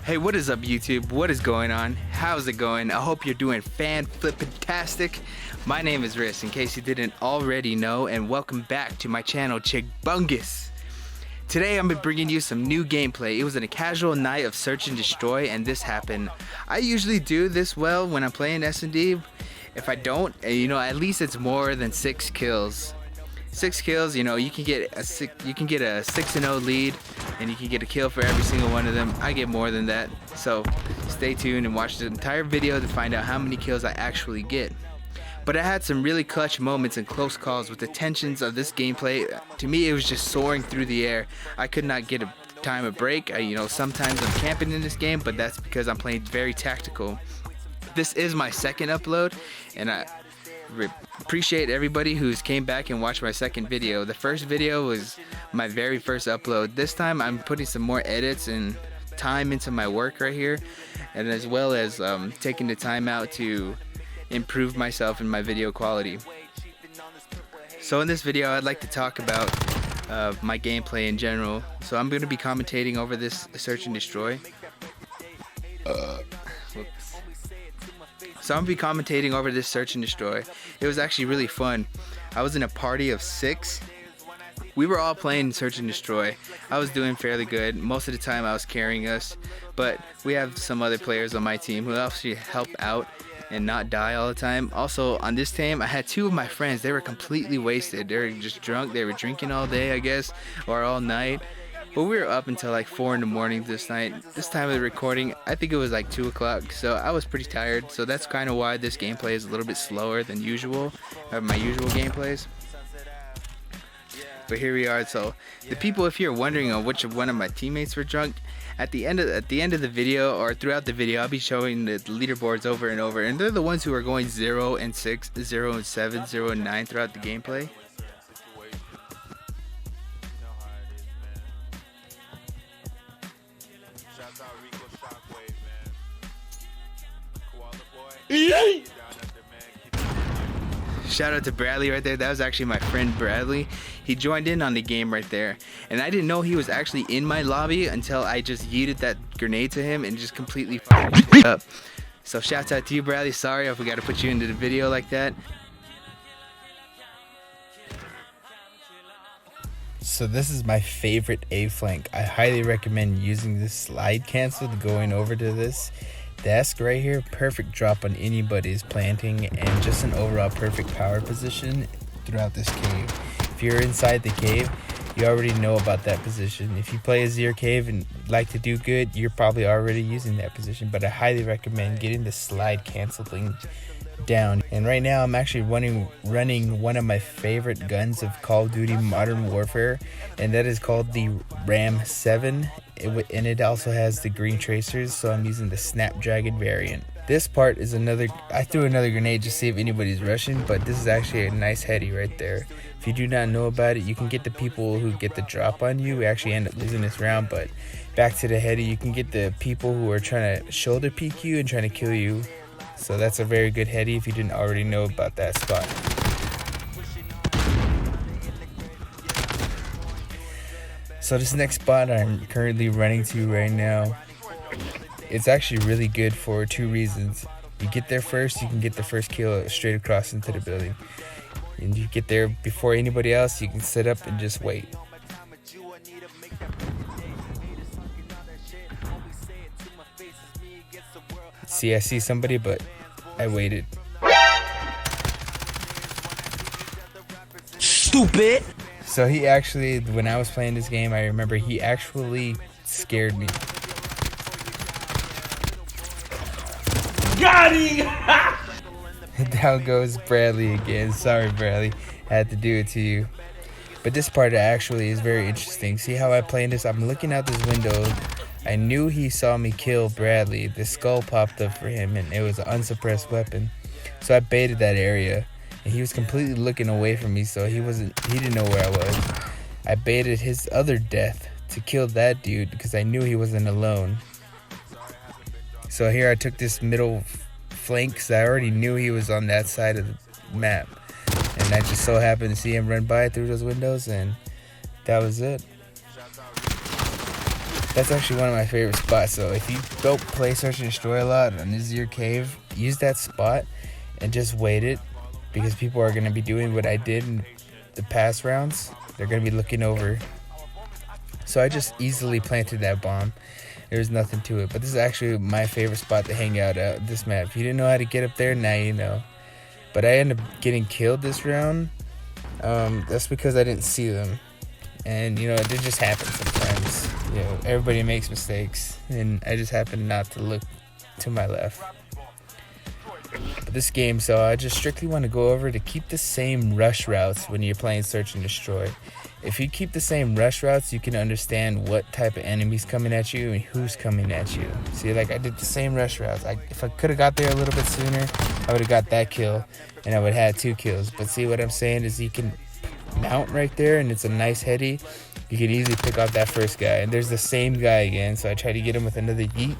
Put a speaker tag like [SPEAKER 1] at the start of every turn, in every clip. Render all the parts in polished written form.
[SPEAKER 1] Hey, what is up YouTube? What is going on? How's it going? I hope you're doing fan-flippin-tastic. My name is Riss, in case you didn't already know, and welcome back to my channel, Chigbungus. Today I'm bringing you some new gameplay. It was a casual night of search and destroy, and this happened. I usually do this well when I'm playing SnD. If I don't, at least it's more than 6 kills. 6 kills, you can get a 6-0 lead, and you can get a kill for every single one of them. I get more than that, so stay tuned and watch the entire video to find out how many kills I actually get. But I had some really clutch moments and close calls with the tensions of this gameplay. To me, it was just soaring through the air. I could not get a time of break. Sometimes I'm camping in this game, but that's because I'm playing very tactical. This is my second upload, and I appreciate everybody who's came back and watched my second video. The first video was my very first upload. This time I'm putting some more edits and time into my work right here, and as well as taking the time out to improve myself in my video quality. So in this video I'd like to talk about my gameplay in general. So I'm going to be commentating over this search and destroy. So I'm going to be commentating over this search and destroy. It was actually really fun. I was in a party of 6. We were all playing search and destroy. I was doing fairly good. Most of the time I was carrying us, but we have some other players on my team who actually help out and not die all the time. Also on this team I had 2 of my friends. They were completely wasted. They were just drunk. They were drinking all day, I guess, or all night. But we were up until like 4 in the morning this night. This time of the recording, I think it was like 2 o'clock, so I was pretty tired. So that's kind of why this gameplay is a little bit slower than usual, my usual gameplays. But here we are. So the people, if you're wondering on which one of my teammates were drunk, at the end of the video or throughout the video, I'll be showing the leaderboards over and over, and they're the ones who are going 0 and 6, 0 and 7, 0 and 9 throughout the gameplay. Shout out to Bradley right there. That was actually my friend Bradley. He joined in on the game right there, and I didn't know he was actually in my lobby until I just yeeted that grenade to him and just completely fucked it up. So shout out to you, Bradley. Sorry if we got to put you into the video like that. So this is my favorite A flank. I highly recommend using this slide cancel to going over to this desk right here. Perfect drop on anybody's planting, and just an overall perfect power position throughout this cave. If you're inside the cave, you already know about that position. If you play a Zero cave and like to do good, you're probably already using that position, but I highly recommend getting the slide cancel thing down. And right now I'm actually running one of my favorite guns of Call of Duty Modern Warfare, and that is called the Ram 7, and it also has the green tracers, so I'm using the Snapdragon variant. This part is I threw another grenade to see if anybody's rushing, but this is actually a nice heady right there. If you do not know about it, you can get the people who get the drop on you. We actually end up losing this round, but back to the heady, you can get the people who are trying to shoulder peek you and trying to kill you. So that's a very good heady if you didn't already know about that spot. So this next spot I'm currently running to right now, it's actually really good for 2 reasons. You get there first, you can get the first kill straight across into the building. And you get there before anybody else, you can sit up and just wait. See, I see somebody, but I waited. Stupid! So he actually, when I was playing this game, I remember he actually scared me. Got him! Down goes Bradley again. Sorry, Bradley. I had to do it to you. But this part actually is very interesting. See how I play this? I'm looking out this window. I knew he saw me kill Bradley. The skull popped up for him, and it was an unsuppressed weapon. So I baited that area, and he was completely looking away from me, so he didn't know where I was. I baited his other death to kill that dude because I knew he wasn't alone. So here I took this middle flank because I already knew he was on that side of the map, and I just so happened to see him run by through those windows, and that was it. That's actually one of my favorite spots. So if you don't play Search and Destroy a lot and this is your cave, use that spot and just wait it, because people are going to be doing what I did in the past rounds. They're going to be looking over. So I just easily planted that bomb. There's nothing to it. But this is actually my favorite spot to hang out at this map. If you didn't know how to get up there, now you know. But I ended up getting killed this round. That's because I didn't see them. And, you know, it just happens sometimes. You know, everybody makes mistakes. And I just happened not to look to my left. But this game, so I just strictly want to go over to keep the same rush routes when you're playing Search and Destroy. If you keep the same rush routes, you can understand what type of enemies coming at you and who's coming at you. See, like I did the same rush routes. If I could have got there a little bit sooner, I would have got that kill and I would have had 2 kills. But see, what I'm saying is you can mount right there and it's a nice heady. You can easily pick off that first guy. And there's the same guy again, so I tried to get him with another yeet,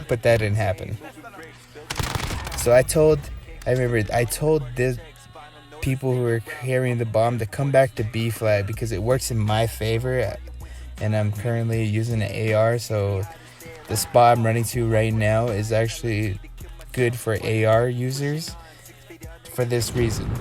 [SPEAKER 1] but that didn't happen. So I told the people who were carrying the bomb to come back to B flag because it works in my favor, and I'm currently using an AR, so the spot I'm running to right now is actually good for AR users for this reason.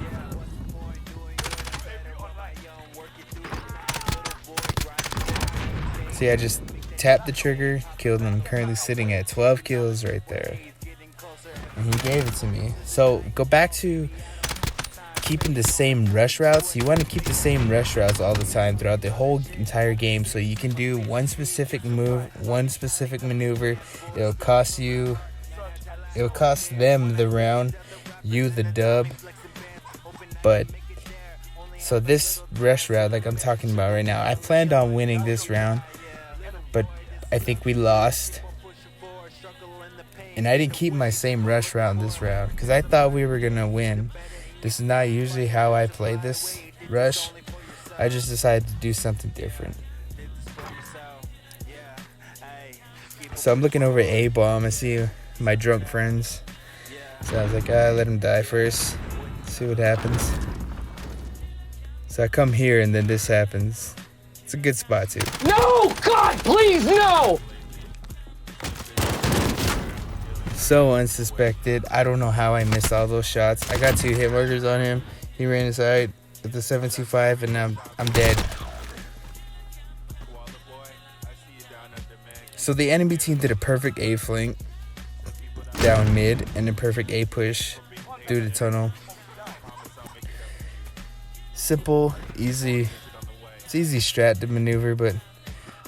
[SPEAKER 1] See, I just tapped the trigger, killed him. I'm currently sitting at 12 kills right there. And he gave it to me. So go back to keeping the same rush routes. You want to keep the same rush routes all the time throughout the whole entire game, so you can do one specific move, one specific maneuver. It'll cost them the round, you the dub. But so this rush route, like I'm talking about right now, I planned on winning this round, but I think we lost. And I didn't keep my same rush round this round because I thought we were going to win. This is not usually how I play this rush. I just decided to do something different. So I'm looking over A-bomb. I see my drunk friends. So I was like, let him die first. See what happens. So I come here and then this happens. It's a good spot too.
[SPEAKER 2] No! God, please, no!
[SPEAKER 1] So unsuspected. I don't know how I missed all those shots. I got 2 hit markers on him. He ran inside with the 7.25 and I'm dead. So the enemy team did a perfect A flank down mid and a perfect A push through the tunnel. Simple, easy. It's easy strat to maneuver, but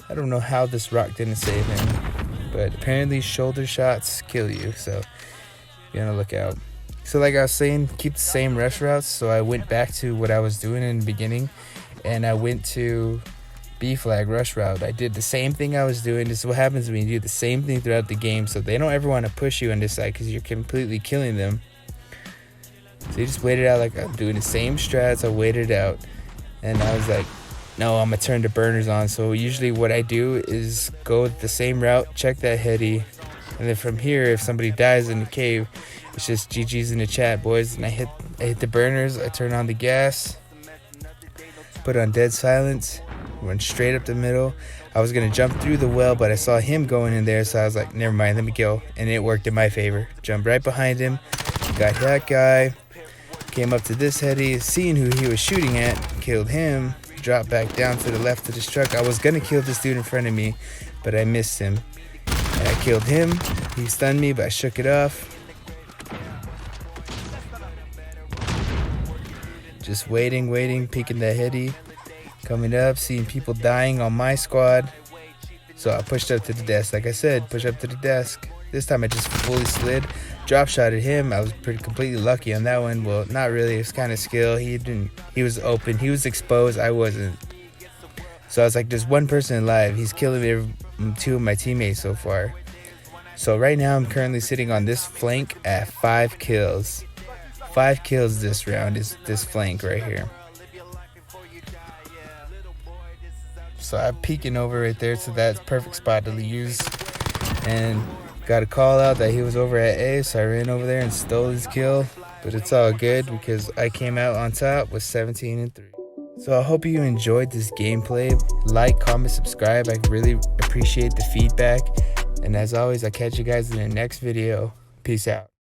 [SPEAKER 1] I don't know how this rock didn't save him. But apparently shoulder shots kill you, so you gotta look out. So like I was saying, keep the same rush routes. So I went back to what I was doing in the beginning, and I went to B flag rush route. I did the same thing I was doing. This is what happens when you do the same thing throughout the game. So they don't ever want to push you on this side because you're completely killing them. So you just wait it out. Like I'm doing the same strats. I waited it out, and I was like, no, I'm gonna turn the burners on. So usually what I do is go the same route, check that heady, and then from here, if somebody dies in the cave, it's just GG's in the chat, boys. And I hit the burners, I turn on the gas, put on dead silence, went straight up the middle. I was gonna jump through the well, but I saw him going in there, so I was like, never mind, let me go. And it worked in my favor. Jumped right behind him, got that guy, came up to this heady, seeing who he was shooting at, killed him. Dropped back down to the left of this truck. I was gonna kill this dude in front of me, but I missed him. And I killed him. He stunned me, but I shook it off. Just waiting, peeking that heady. Coming up, seeing people dying on my squad. So I pushed up to the desk. Like I said, push up to the desk. This time I just fully slid. Drop shotted him. I was completely lucky on that one. Well, not really. It was kind of skill. He was open. He was exposed. I wasn't. So I was like, there's one person alive. He's killing 2 of my teammates so far. So right now I'm currently sitting on this flank at 5 kills. 5 kills this round is this flank right here. So I'm peeking over right there, so that's perfect spot to use. And got a call out that he was over at A, so I ran over there and stole his kill. But it's all good because I came out on top with 17 and 3. So I hope you enjoyed this gameplay. Like, comment, subscribe. I really appreciate the feedback. And as always, I'll catch you guys in the next video. Peace out.